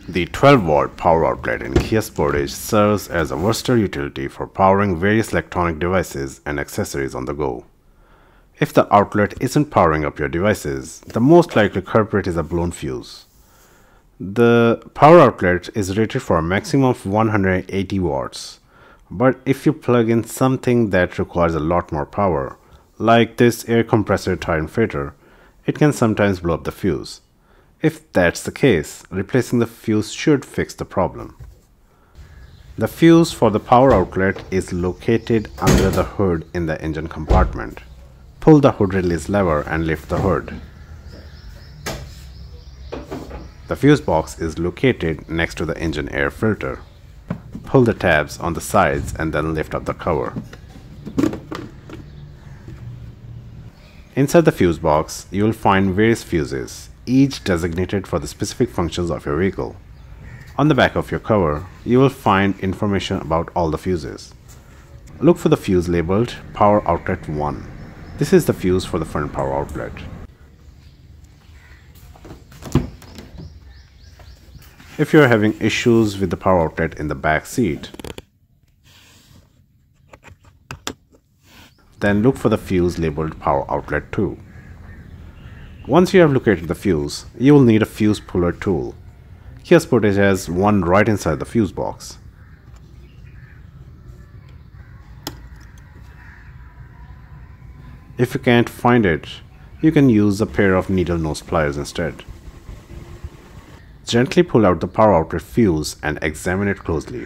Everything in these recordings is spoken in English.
The 12-watt power outlet in Kia Sportage serves as a versatile utility for powering various electronic devices and accessories on the go. If the outlet isn't powering up your devices, the most likely culprit is a blown fuse. The power outlet is rated for a maximum of 180 watts, but if you plug in something that requires a lot more power, like this air compressor tire inflator, it can sometimes blow up the fuse. If that's the case, replacing the fuse should fix the problem. The fuse for the power outlet is located under the hood in the engine compartment. Pull the hood release lever and lift the hood. The fuse box is located next to the engine air filter. Pull the tabs on the sides and then lift up the cover. Inside the fuse box, you will find various fuses, each designated for the specific functions of your vehicle. On the back of your cover, you will find information about all the fuses. Look for the fuse labeled Power Outlet 1. This is the fuse for the front power outlet. If you are having issues with the power outlet in the back seat, then look for the fuse labeled Power Outlet 2. Once you have located the fuse, you will need a fuse puller tool. Kia Sportage has one right inside the fuse box. If you can't find it, you can use a pair of needle nose pliers instead. Gently pull out the power outlet fuse and examine it closely.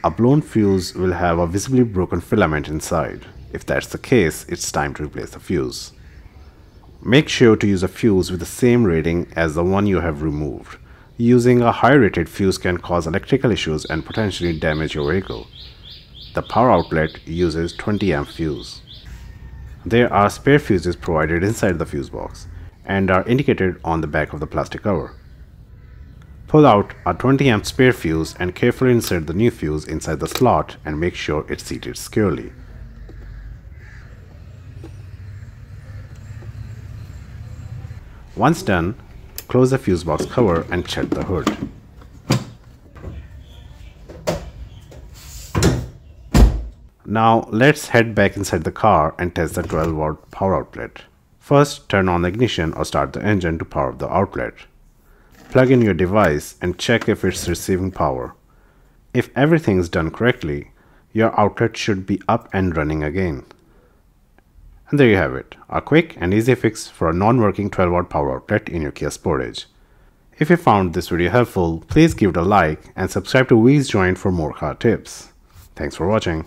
A blown fuse will have a visibly broken filament inside. If that's the case, it's time to replace the fuse. Make sure to use a fuse with the same rating as the one you have removed. Using a high rated fuse can cause electrical issues and potentially damage your vehicle. The power outlet uses 20 amp fuse. There are spare fuses provided inside the fuse box and are indicated on the back of the plastic cover. Pull out a 20 amp spare fuse and carefully insert the new fuse inside the slot and make sure it's seated securely. Once done, close the fuse box cover and check the hood. Now let's head back inside the car and test the 12-watt power outlet. First, turn on the ignition or start the engine to power up the outlet. Plug in your device and check if it's receiving power. If everything is done correctly, your outlet should be up and running again. And there you have it, a quick and easy fix for a non-working 12-watt power outlet in your Kia Sportage. If you found this video helpful, please give it a like and subscribe to Wheels Joint for more car tips. Thanks for watching.